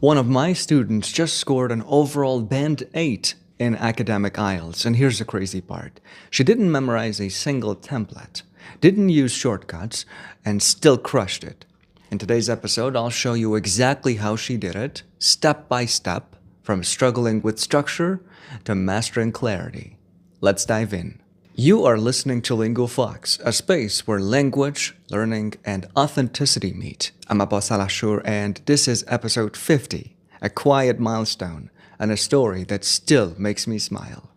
One of my students just scored an overall band 8 in Academic IELTS, and here's the crazy part. She didn't memorize a single template, didn't use shortcuts, and still crushed it. In today's episode, I'll show you exactly how she did it, step by step, from struggling with structure to mastering clarity. Let's dive in. You are listening to LinguaFox, a space where language, learning, and authenticity meet. I'm Abbas Salahshour, and this is episode 50, a quiet milestone, and a story that still makes me smile.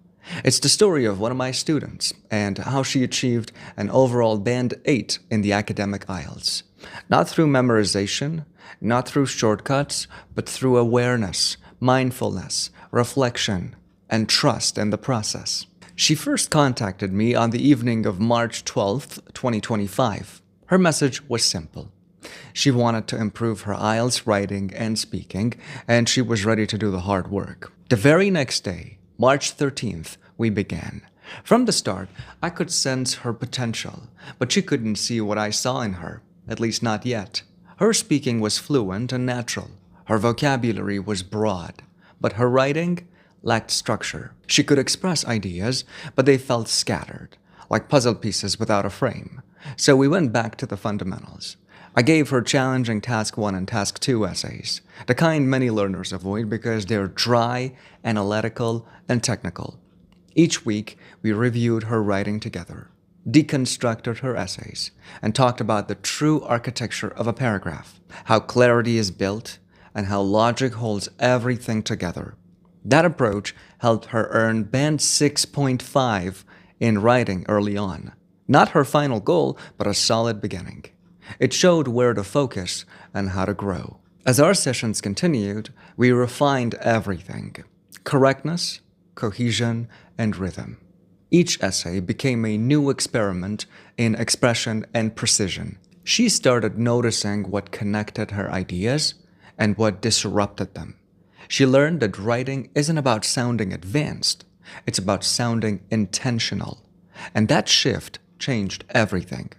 It's the story of one of my students and how she achieved an overall band 8 in the Academic IELTS. Not through memorization, not through shortcuts, but through awareness, mindfulness, reflection, and trust in the process. She first contacted me on the evening of March 12th, 2025. Her message was simple. She wanted to improve her IELTS writing and speaking, and she was ready to do the hard work. The very next day, March 13th, we began. From the start, I could sense her potential, but she couldn't see what I saw in her, at least not yet. Her speaking was fluent and natural. Her vocabulary was broad, but her writing lacked structure. She could express ideas, but they felt scattered, like puzzle pieces without a frame. So we went back to the fundamentals. I gave her challenging Task 1 and Task 2 essays, the kind many learners avoid because they're dry, analytical, and technical. Each week, we reviewed her writing together, deconstructed her essays, and talked about the true architecture of a paragraph, how clarity is built, and how logic holds everything together. That approach helped her earn band 6.5 in writing early on. Not her final goal, but a solid beginning. It showed where to focus and how to grow. As our sessions continued, we refined everything: correctness, cohesion, and rhythm. Each essay became a new experiment in expression and precision. She started noticing what connected her ideas and what disrupted them. She learned that writing isn't about sounding advanced, it's about sounding intentional. And that shift changed everything.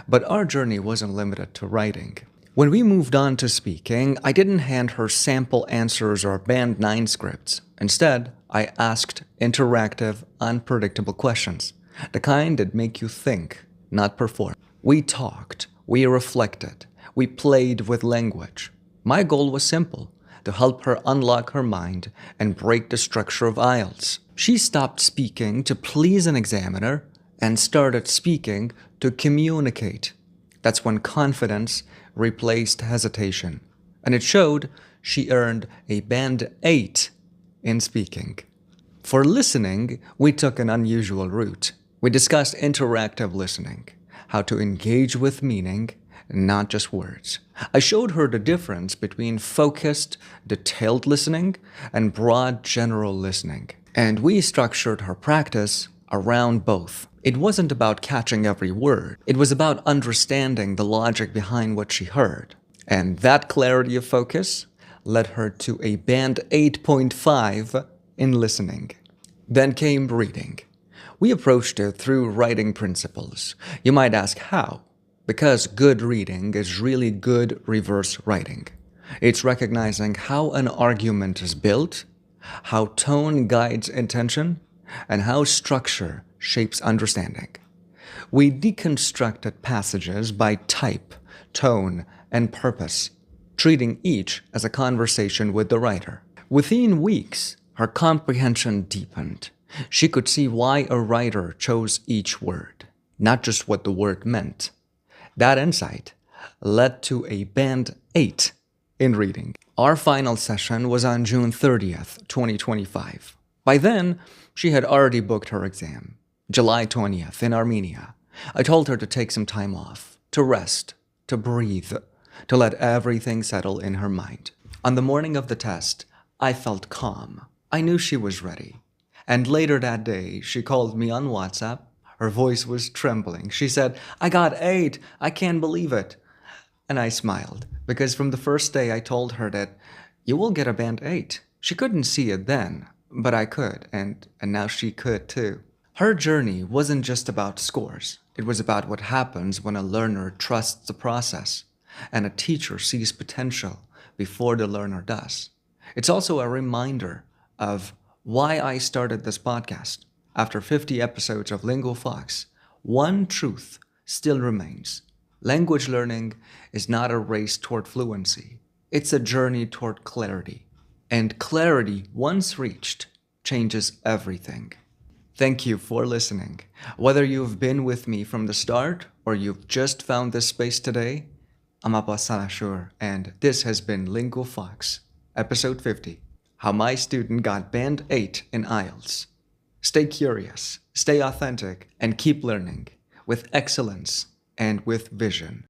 But our journey wasn't limited to writing. When we moved on to speaking, I didn't hand her sample answers or band 9 scripts. Instead, I asked interactive, unpredictable questions, the kind that make you think, not perform. We talked, we reflected, we played with language. My goal was simple: to help her unlock her mind and break the structure of IELTS. She stopped speaking to please an examiner and started speaking to communicate. That's when confidence replaced hesitation. And it showed. She earned a band 8 in speaking. For listening, we took an unusual route. We discussed interactive listening, how to engage with meaning, not just words. I showed her the difference between focused, detailed listening and broad, general listening. And we structured her practice around both. It wasn't about catching every word. It was about understanding the logic behind what she heard. And that clarity of focus led her to a band 8.5 in listening. Then came reading. We approached it through writing principles. You might ask how? Because good reading is really good reverse writing. It's recognizing how an argument is built, how tone guides intention, and how structure shapes understanding. We deconstructed passages by type, tone, and purpose, treating each as a conversation with the writer. Within weeks, her comprehension deepened. She could see why a writer chose each word, not just what the word meant. That insight led to a band 8 in reading. Our final session was on June 30th, 2025. By then, she had already booked her exam, July 20th in Armenia. I told her to take some time off, to rest, to breathe, to let everything settle in her mind. On the morning of the test, I felt calm. I knew she was ready. And later that day, she called me on WhatsApp. Her voice was trembling. She said, "I got 8. I can't believe it." And I smiled, because from the first day I told her that you will get a band 8. She couldn't see it then, but I could, and now she could too. Her journey wasn't just about scores. It was about what happens when a learner trusts the process and a teacher sees potential before the learner does. It's also a reminder of why I started this podcast. After 50 episodes of LinguaFox, one truth still remains. Language learning is not a race toward fluency. It's a journey toward clarity. And clarity, once reached, changes everything. Thank you for listening. Whether you've been with me from the start or you've just found this space today, I'm Abbas Salahshour, and this has been LinguaFox, episode 50, How My Student Got Band 8 in IELTS. Stay curious, stay authentic, and keep learning with excellence and with vision.